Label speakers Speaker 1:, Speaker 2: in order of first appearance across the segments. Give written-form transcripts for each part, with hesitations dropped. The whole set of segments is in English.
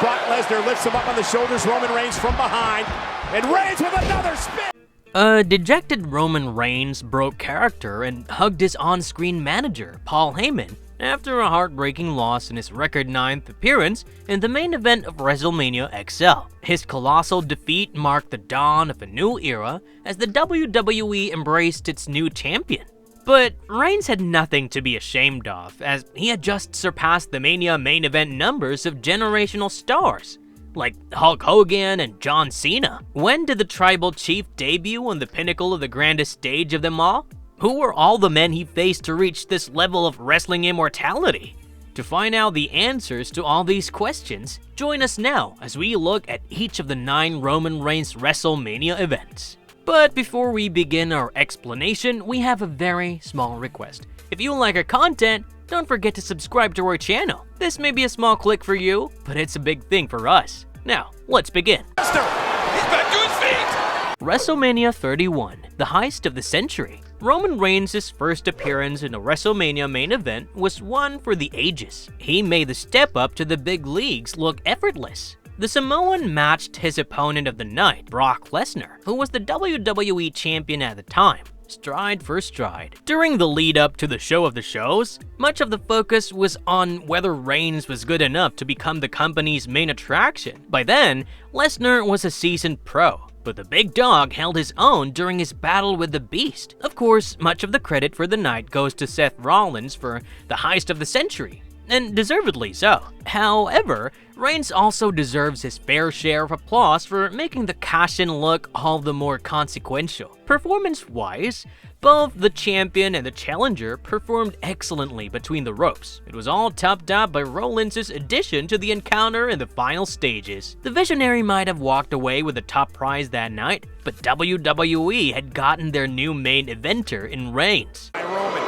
Speaker 1: Brock Lesnar lifts him up on the shoulders, Roman Reigns from behind, and Reigns with another spin!
Speaker 2: Dejected Roman Reigns broke character and hugged his on-screen manager, Paul Heyman, after a heartbreaking loss in his record 9th appearance in the main event of WrestleMania XL. His colossal defeat marked the dawn of a new era as the WWE embraced its new champion. But Reigns had nothing to be ashamed of, as he had just surpassed the Mania main event numbers of generational stars, like Hulk Hogan and John Cena. When did the Tribal Chief debut on the pinnacle of the grandest stage of them all? Who were all the men he faced to reach this level of wrestling immortality? To find out the answers to all these questions, join us now as we look at each of the 9 Roman Reigns WrestleMania events. But before we begin our explanation, we have a very small request. If you like our content, don't forget to subscribe to our channel. This may be a small click for you, but it's a big thing for us. Now, let's begin.
Speaker 1: He's back to his feet!
Speaker 2: WrestleMania 31, the heist of the century. Roman Reigns' first appearance in a WrestleMania main event was one for the ages. He made the step up to the big leagues look effortless. The Samoan matched his opponent of the night, Brock Lesnar, who was the WWE champion at the time, stride for stride. During the lead up to the show of the shows, much of the focus was on whether Reigns was good enough to become the company's main attraction. By then, Lesnar was a seasoned pro, but the big dog held his own during his battle with the Beast. Of course, much of the credit for the night goes to Seth Rollins for the heist of the century, and deservedly so. However, Reigns also deserves his fair share of applause for making the cash-in look all the more consequential. Performance-wise, both the champion and the challenger performed excellently between the ropes. It was all topped up by Rollins' addition to the encounter in the final stages. The Visionary might have walked away with the top prize that night, but WWE had gotten their new main eventer in Reigns.
Speaker 1: Roman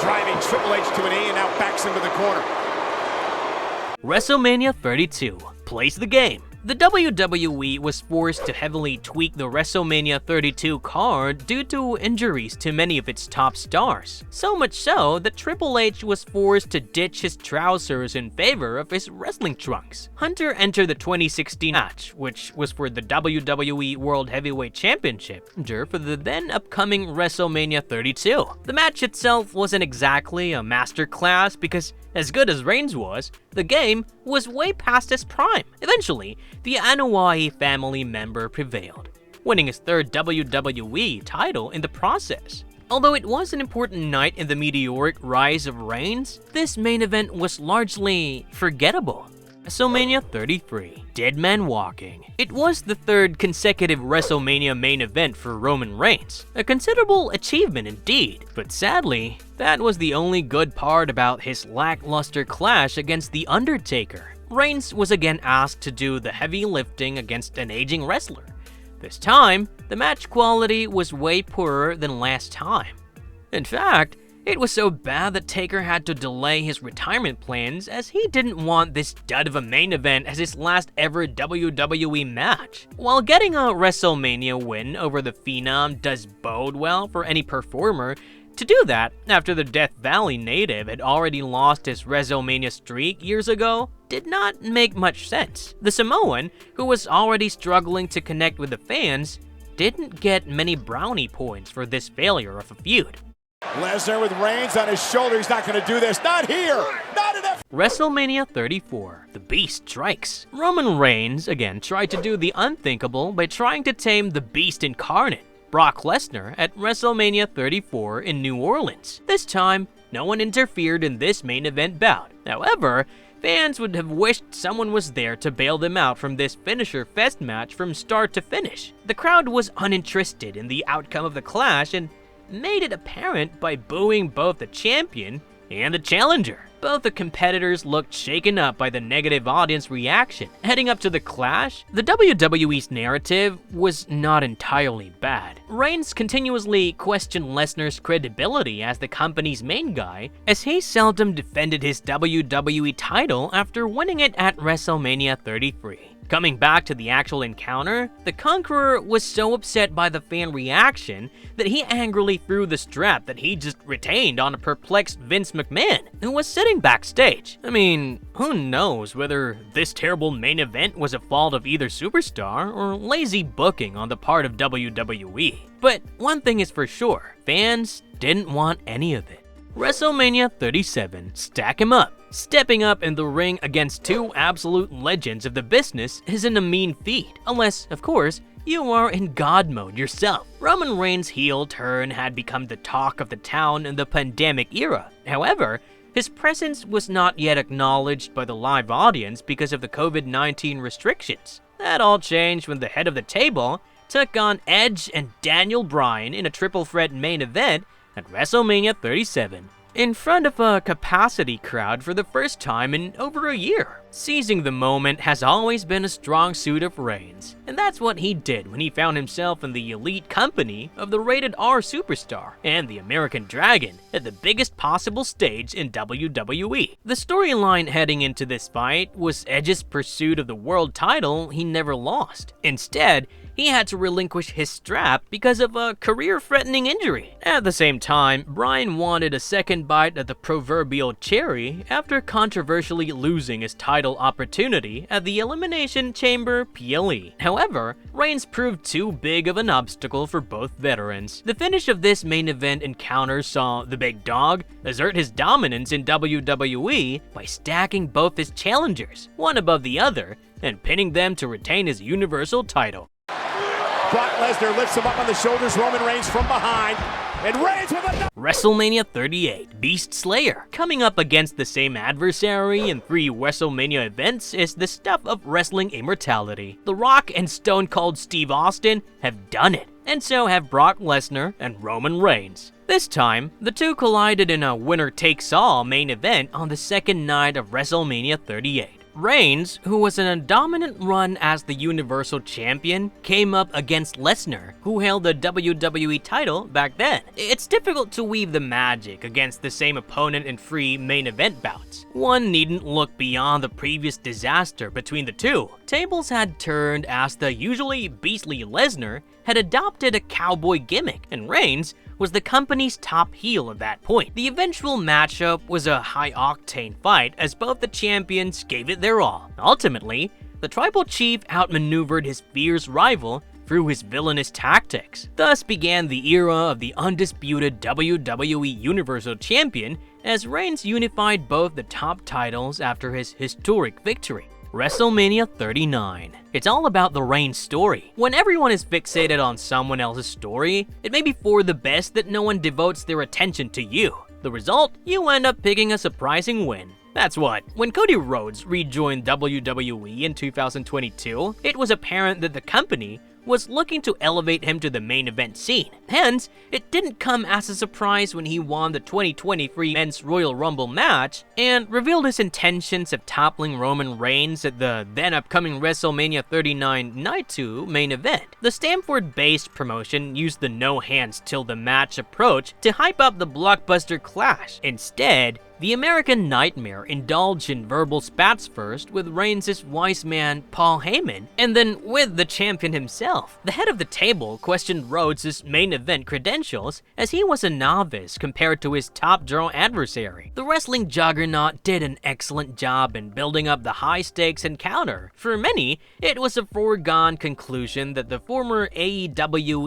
Speaker 1: driving Triple H to an knee and now backs him to the corner.
Speaker 2: WrestleMania 32 plays the game. The WWE was forced to heavily tweak the WrestleMania 32 card due to injuries to many of its top stars. So much so that Triple H was forced to ditch his trousers in favor of his wrestling trunks. Hunter entered the 2016 match, which was for the WWE World Heavyweight Championship, for the then upcoming WrestleMania 32. The match itself wasn't exactly a masterclass because, as good as Reigns was, the game was way past its prime. Eventually, the Anoa'i family member prevailed, winning his 3rd WWE title in the process. Although it was an important night in the meteoric rise of Reigns, this main event was largely forgettable. WrestleMania 33, Dead Man Walking. It was the 3rd consecutive WrestleMania main event for Roman Reigns, a considerable achievement indeed, but sadly, that was the only good part about his lackluster clash against The Undertaker. Reigns was again asked to do the heavy lifting against an aging wrestler. This time, the match quality was way poorer than last time. In fact, it was so bad that Taker had to delay his retirement plans as he didn't want this dud of a main event as his last ever WWE match. While getting a WrestleMania win over the Phenom does bode well for any performer, to do that after the Death Valley native had already lost his WrestleMania streak years ago did not make much sense. The Samoan, who was already struggling to connect with the fans, didn't get many brownie points for this failure of a feud.
Speaker 1: Lesnar with Reigns on his shoulder. He's not going to do this. Not here. Not enough.
Speaker 2: WrestleMania 34, The Beast Strikes. Roman Reigns again tried to do the unthinkable by trying to tame the Beast incarnate, Brock Lesnar, at WrestleMania 34 in New Orleans. This time, no one interfered in this main event bout. However, fans would have wished someone was there to bail them out from this finisher fest match from start to finish. The crowd was uninterested in the outcome of the clash and made it apparent by booing both the champion and the challenger. Both the competitors looked shaken up by the negative audience reaction. Heading up to the clash, the WWE's narrative was not entirely bad. Reigns continuously questioned Lesnar's credibility as the company's main guy, as he seldom defended his WWE title after winning it at WrestleMania 33. Coming back to the actual encounter, the Conqueror was so upset by the fan reaction that he angrily threw the strap that he just retained on a perplexed Vince McMahon, who was sitting backstage. I mean, who knows whether this terrible main event was a fault of either superstar or lazy booking on the part of WWE. But one thing is for sure, fans didn't want any of it. WrestleMania 37, stack him up. Stepping up in the ring against two absolute legends of the business isn't a mean feat, unless, of course, you are in God mode yourself. Roman Reigns' heel turn had become the talk of the town in the pandemic era. However, his presence was not yet acknowledged by the live audience because of the COVID-19 restrictions. That all changed when the head of the table took on Edge and Daniel Bryan in a triple threat main event at WrestleMania 37. In front of a capacity crowd for the first time in over a year. Seizing the moment has always been a strong suit of Reigns, and that's what he did when he found himself in the elite company of the rated R superstar and the American Dragon at the biggest possible stage in WWE. The storyline heading into this fight was Edge's pursuit of the world title he never lost. Instead, he had to relinquish his strap because of a career-threatening injury. At the same time, Bryan wanted a second bite at the proverbial cherry after controversially losing his title opportunity at the Elimination Chamber PLE. However, Reigns proved too big of an obstacle for both veterans. The finish of this main event encounter saw the big dog assert his dominance in WWE by stacking both his challengers, one above the other, and pinning them to retain his Universal title.
Speaker 1: Brock Lesnar lifts him up on the shoulders, Roman Reigns from behind, and Reigns with a...
Speaker 2: WrestleMania 38, Beast Slayer. Coming up against the same adversary in 3 WrestleMania events is the stuff of wrestling immortality. The Rock and Stone Cold Steve Austin have done it, and so have Brock Lesnar and Roman Reigns. This time, the two collided in a winner-takes-all main event on the second night of WrestleMania 38. Reigns, who was in a dominant run as the Universal Champion, came up against Lesnar, who held the WWE title back then. It's difficult to weave the magic against the same opponent in 3 main event bouts. One needn't look beyond the previous disaster between the two. Tables had turned as the usually beastly Lesnar had adopted a cowboy gimmick, and Reigns was the company's top heel at that point. The eventual matchup was a high-octane fight as both the champions gave it their all. Ultimately, the Tribal Chief outmaneuvered his fierce rival through his villainous tactics. Thus began the era of the undisputed WWE Universal Champion as Reigns unified both the top titles after his historic victory. WrestleMania 39. It's all about the Reigns story. When everyone is fixated on someone else's story, it may be for the best that no one devotes their attention to you. The result? You end up picking a surprising win. That's what. When Cody Rhodes rejoined WWE in 2022, it was apparent that the company was looking to elevate him to the main event scene. Hence, it didn't come as a surprise when he won the 2023 Men's Royal Rumble match and revealed his intentions of toppling Roman Reigns at the then upcoming WrestleMania 39 Night 2 main event. The Stamford-based promotion used the no hands till the match approach to hype up the blockbuster clash. Instead, the American Nightmare indulged in verbal spats first with Reigns' wise man Paul Heyman, and then with the champion himself. The head of the table questioned Rhodes' main event credentials as he was a novice compared to his top draw adversary. The wrestling juggernaut did an excellent job in building up the high-stakes encounter. For many, it was a foregone conclusion that the former AEW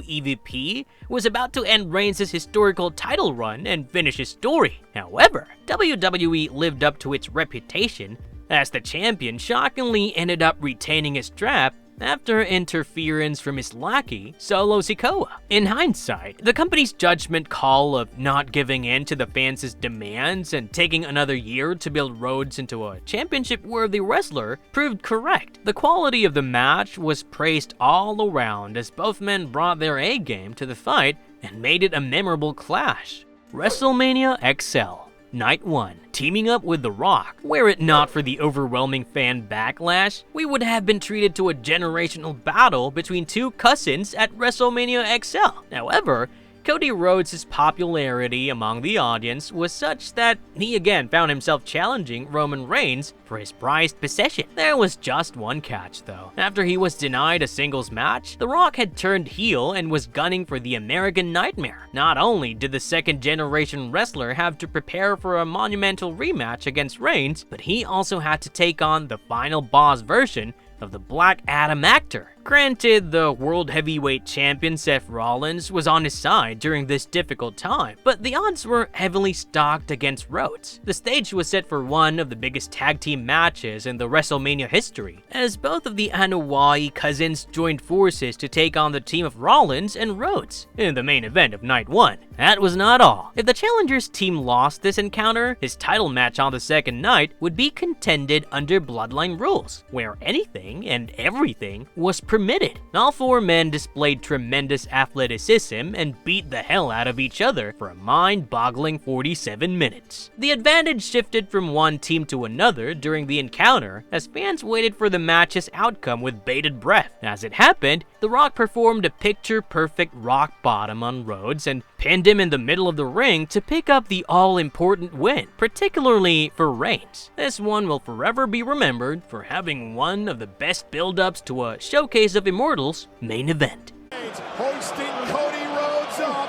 Speaker 2: EVP was about to end Reigns' historical title run and finish his story. However, WWE lived up to its reputation as the champion shockingly ended up retaining his strap after interference from his lackey, Solo Sikoa. In hindsight, the company's judgment call of not giving in to the fans' demands and taking another year to build Rhodes into a championship-worthy wrestler proved correct. The quality of the match was praised all around as both men brought their A-game to the fight and made it a memorable clash. WrestleMania XL Night 1, teaming up with The Rock. Were it not for the overwhelming fan backlash, we would have been treated to a generational battle between two cousins at WrestleMania XL. However, Cody Rhodes' popularity among the audience was such that he again found himself challenging Roman Reigns for his prized possession. There was just one catch though. After he was denied a singles match, The Rock had turned heel and was gunning for the American Nightmare. Not only did the second-generation wrestler have to prepare for a monumental rematch against Reigns, but he also had to take on the final boss version of the Black Adam actor. Granted, the World Heavyweight Champion Seth Rollins was on his side during this difficult time, but the odds were heavily stacked against Rhodes. The stage was set for one of the biggest tag team matches in the WrestleMania history, as both of the Anoa'i cousins joined forces to take on the team of Rollins and Rhodes in the main event of Night 1. That was not all. If the Challengers team lost this encounter, his title match on the second night would be contended under Bloodline rules, where anything and everything was permitted. All four men displayed tremendous athleticism and beat the hell out of each other for a mind-boggling 47 minutes. The advantage shifted from one team to another during the encounter as fans waited for the match's outcome with bated breath. As it happened, The Rock performed a picture-perfect rock bottom on Rhodes and pinned him in the middle of the ring to pick up the all-important win, particularly for Reigns. This one will forever be remembered for having one of the best build-ups to a Showcase of Immortals main event.
Speaker 1: Hoisting Cody Rhodes up,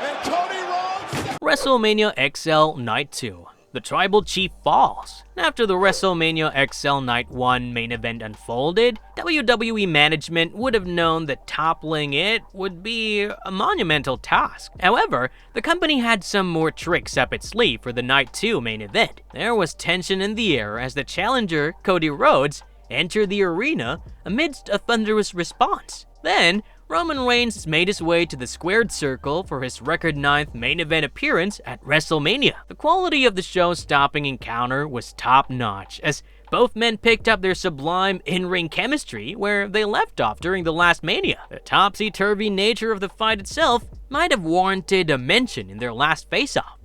Speaker 1: and Cody Rhodes...
Speaker 2: WrestleMania XL Night 2. The Tribal Chief falls. After the WrestleMania XL Night 1 main event unfolded, WWE management would have known that toppling it would be a monumental task. However, the company had some more tricks up its sleeve for the Night 2 main event. There was tension in the air as the challenger, Cody Rhodes, entered the arena amidst a thunderous response. Then, Roman Reigns made his way to the squared circle for his record 9th main event appearance at WrestleMania. The quality of the show-stopping encounter was top-notch, as both men picked up their sublime in-ring chemistry where they left off during the last Mania. The topsy-turvy nature of the fight itself might have warranted a mention in their last face-off.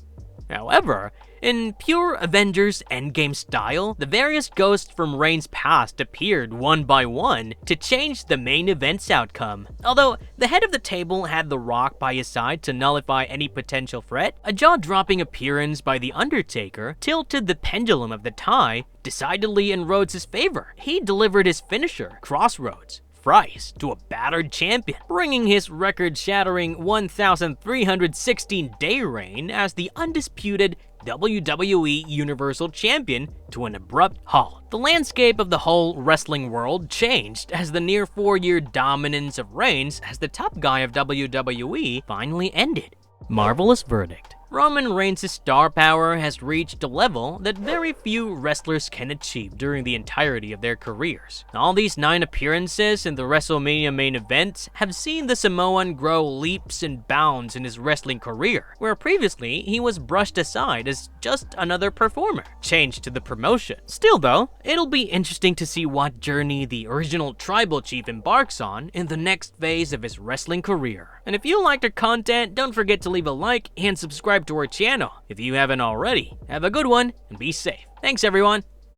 Speaker 2: However, in pure Avengers Endgame style, the various ghosts from Reigns' past appeared one by one to change the main event's outcome. Although the head of the table had The Rock by his side to nullify any potential threat, a jaw-dropping appearance by The Undertaker tilted the pendulum of the tie decidedly in Rhodes' favor. He delivered his finisher, Crossroads, thrice to a battered champion, bringing his record-shattering 1,316-day reign as the undisputed WWE Universal Champion to an abrupt halt. The landscape of the whole wrestling world changed as the near 4-year dominance of Reigns as the top guy of WWE finally ended. Marvelous verdict. Roman Reigns' star power has reached a level that very few wrestlers can achieve during the entirety of their careers. All these 9 appearances in the WrestleMania main event have seen the Samoan grow leaps and bounds in his wrestling career, where previously he was brushed aside as just another performer, changed to the promotion. Still though, it'll be interesting to see what journey the original Tribal Chief embarks on in the next phase of his wrestling career. And if you liked our content, don't forget to leave a like and subscribe to our channel if you haven't already. Have a good one and be safe. Thanks everyone.